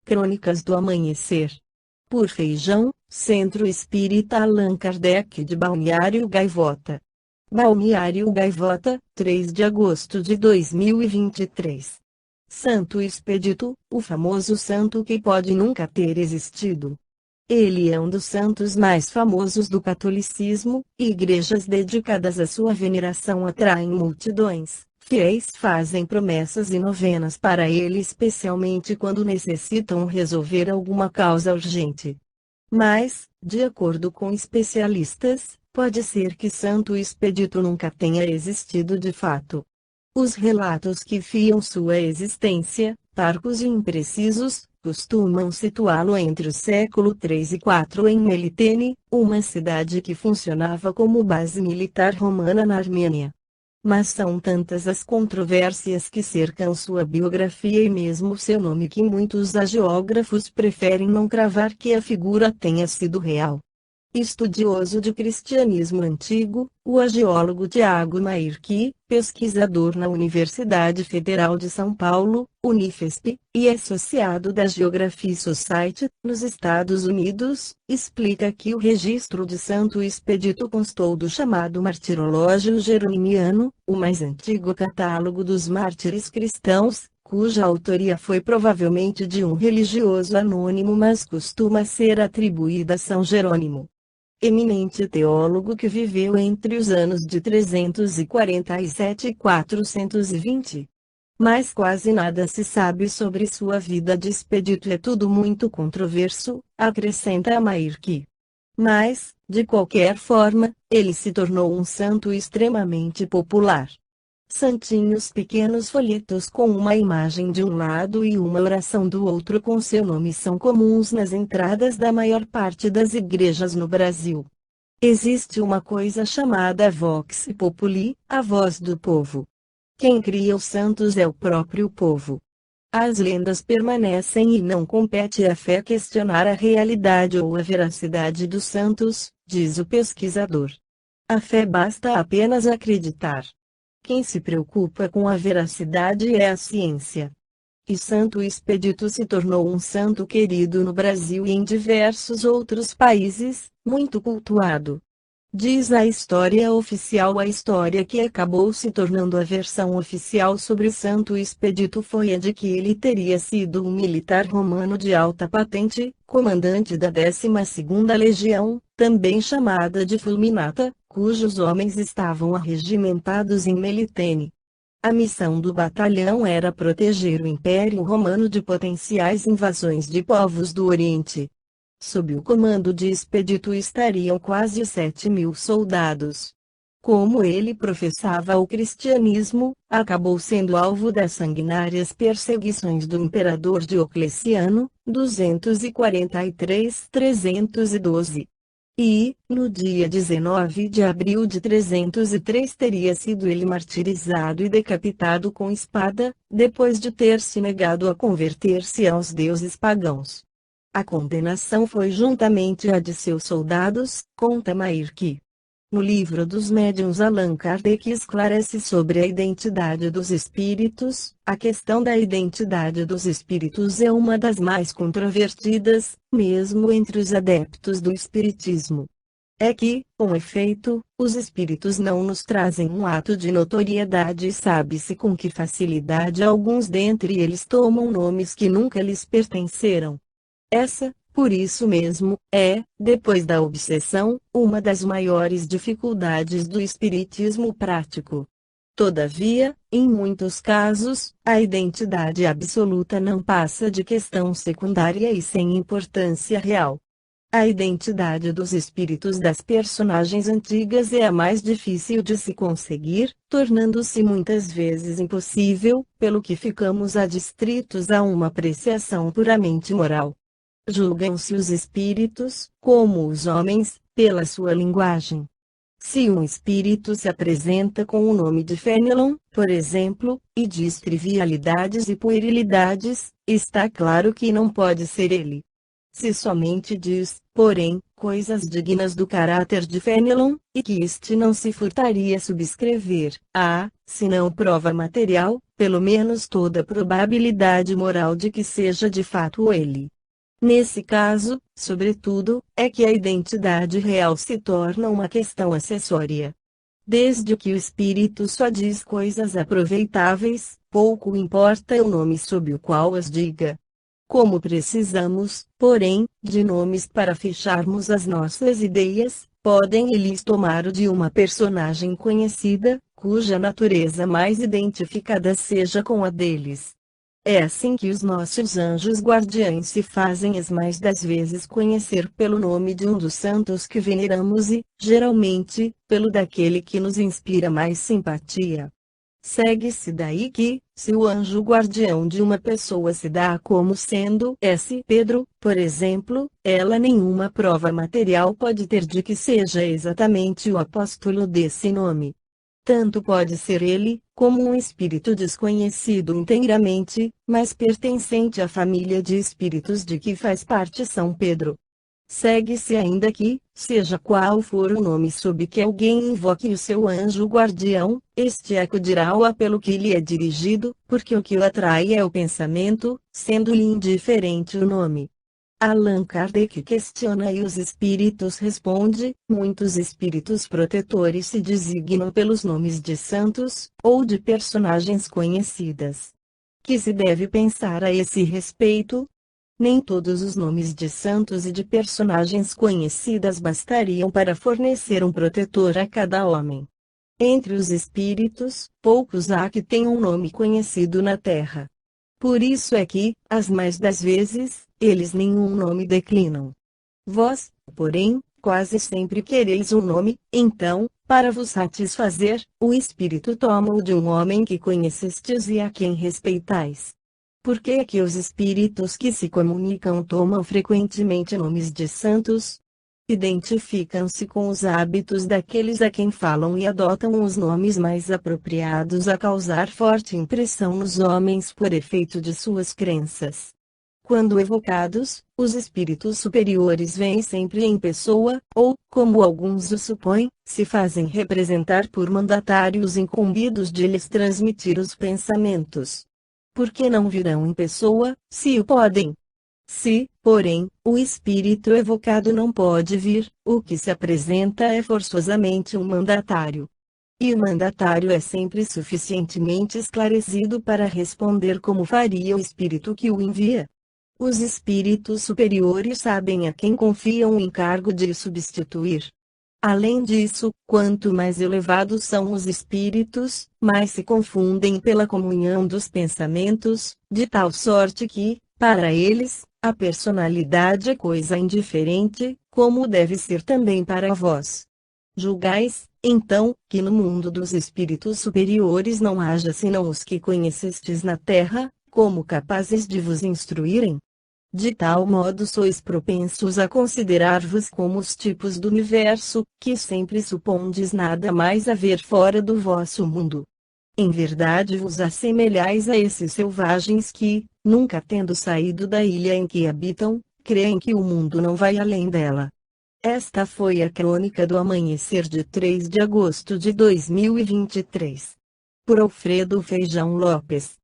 Crônicas do Amanhecer. Por Feijão, Centro Espírita Allan Kardec de Balneário Gaivota. Balneário Gaivota, 3 de agosto de 2023. Santo Expedito, o famoso santo que pode nunca ter existido. Ele é um dos santos mais famosos do catolicismo, e igrejas dedicadas à sua veneração atraem multidões. Fiéis fazem promessas e novenas para ele, especialmente quando necessitam resolver alguma causa urgente. Mas, de acordo com especialistas, pode ser que Santo Expedito nunca tenha existido de fato. Os relatos que fiam sua existência, parcos e imprecisos, costumam situá-lo entre o século III e IV em Melitene, uma cidade que funcionava como base militar romana na Armênia. Mas são tantas as controvérsias que cercam sua biografia e mesmo seu nome que muitos hagiógrafos preferem não cravar que a figura tenha sido real. Estudioso de cristianismo antigo, o hagiólogo Tiago Mayrque, pesquisador na Universidade Federal de São Paulo, Unifesp, e associado da Geography Society, nos Estados Unidos, explica que o registro de Santo Expedito constou do chamado Martirológio Jeronimiano, o mais antigo catálogo dos mártires cristãos, cuja autoria foi provavelmente de um religioso anônimo, mas costuma ser atribuída a São Jerônimo, eminente teólogo que viveu entre os anos de 347 e 420. Mas quase nada se sabe sobre sua vida de expedito, é tudo muito controverso, acrescenta Mayrque. Mas, de qualquer forma, ele se tornou um santo extremamente popular. Santinhos, pequenos folhetos com uma imagem de um lado e uma oração do outro com seu nome são comuns nas entradas da maior parte das igrejas no Brasil. Existe uma coisa chamada Vox Populi, a voz do povo. Quem cria os santos é o próprio povo. As lendas permanecem e não compete à fé questionar a realidade ou a veracidade dos santos, diz o pesquisador. A fé basta apenas acreditar. Quem se preocupa com a veracidade é a ciência. E Santo Expedito se tornou um santo querido no Brasil e em diversos outros países, muito cultuado. Diz a história oficial. A história que acabou se tornando a versão oficial sobre Santo Expedito foi a de que ele teria sido um militar romano de alta patente, comandante da 12ª Legião, também chamada de Fulminata, cujos homens estavam arregimentados em Melitene. A missão do batalhão era proteger o Império Romano de potenciais invasões de povos do Oriente. Sob o comando de Expedito estariam quase 7.000 soldados. Como ele professava o cristianismo, acabou sendo alvo das sanguinárias perseguições do imperador Diocleciano, 243-312. E, no dia 19 de abril de 303 teria sido ele martirizado e decapitado com espada, depois de ter se negado a converter-se aos deuses pagãos. A condenação foi juntamente a de seus soldados, conta Mayrque. No livro dos médiuns, Allan Kardec esclarece sobre a identidade dos espíritos. A questão da identidade dos espíritos é uma das mais controvertidas, mesmo entre os adeptos do espiritismo. É que, com efeito, os espíritos não nos trazem um ato de notoriedade e sabe-se com que facilidade alguns dentre eles tomam nomes que nunca lhes pertenceram. Essa, por isso mesmo, é, depois da obsessão, uma das maiores dificuldades do espiritismo prático. Todavia, em muitos casos, a identidade absoluta não passa de questão secundária e sem importância real. A identidade dos espíritos das personagens antigas é a mais difícil de se conseguir, tornando-se muitas vezes impossível, pelo que ficamos adstritos a uma apreciação puramente moral. Julgam-se os espíritos, como os homens, pela sua linguagem. Se um espírito se apresenta com o nome de Fenelon, por exemplo, e diz trivialidades e puerilidades, está claro que não pode ser ele. Se somente diz, porém, coisas dignas do caráter de Fenelon, e que este não se furtaria subscrever, se não prova material, pelo menos toda probabilidade moral de que seja de fato ele. Nesse caso, sobretudo, é que a identidade real se torna uma questão acessória. Desde que o espírito só diz coisas aproveitáveis, pouco importa o nome sob o qual as diga. Como precisamos, porém, de nomes para fecharmos as nossas ideias, podem eles tomar o de uma personagem conhecida, cuja natureza mais identificada seja com a deles. É assim que os nossos anjos guardiães se fazem as mais das vezes conhecer pelo nome de um dos santos que veneramos e, geralmente, pelo daquele que nos inspira mais simpatia. Segue-se daí que, se o anjo guardião de uma pessoa se dá como sendo S. Pedro, por exemplo, ela nenhuma prova material pode ter de que seja exatamente o apóstolo desse nome. Tanto pode ser ele, como um espírito desconhecido inteiramente, mas pertencente à família de espíritos de que faz parte São Pedro. Segue-se ainda que, seja qual for o nome sob que alguém invoque o seu anjo guardião, este acudirá ao apelo que lhe é dirigido, porque o que o atrai é o pensamento, sendo-lhe indiferente o nome. Allan Kardec questiona e os espíritos responde: muitos espíritos protetores se designam pelos nomes de santos, ou de personagens conhecidas. Que se deve pensar a esse respeito? Nem todos os nomes de santos e de personagens conhecidas bastariam para fornecer um protetor a cada homem. Entre os espíritos, poucos há que tenham um nome conhecido na terra. Por isso é que, as mais das vezes, eles nenhum nome declinam. Vós, porém, quase sempre quereis um nome, então, para vos satisfazer, o Espírito toma-o de um homem que conhecestes e a quem respeitais. Por que é que os espíritos que se comunicam tomam frequentemente nomes de santos? Identificam-se com os hábitos daqueles a quem falam e adotam os nomes mais apropriados a causar forte impressão nos homens por efeito de suas crenças. Quando evocados, os espíritos superiores vêm sempre em pessoa, ou, como alguns o supõem, se fazem representar por mandatários incumbidos de lhes transmitir os pensamentos. Por que não virão em pessoa, se o podem? Se, porém, o espírito evocado não pode vir, o que se apresenta é forçosamente um mandatário. E o mandatário é sempre suficientemente esclarecido para responder como faria o espírito que o envia. Os espíritos superiores sabem a quem confiam o encargo de substituir. Além disso, quanto mais elevados são os espíritos, mais se confundem pela comunhão dos pensamentos, de tal sorte que, para eles, a personalidade é coisa indiferente, como deve ser também para vós. Julgais, então, que no mundo dos espíritos superiores não haja senão os que conhecestes na terra, como capazes de vos instruírem? De tal modo sois propensos a considerar-vos como os tipos do universo, que sempre supondes nada mais haver fora do vosso mundo. Em verdade vos assemelhais a esses selvagens que, nunca tendo saído da ilha em que habitam, creem que o mundo não vai além dela. Esta foi a crônica do amanhecer de 3 de agosto de 2023. Por Alfredo Feijão Lopes.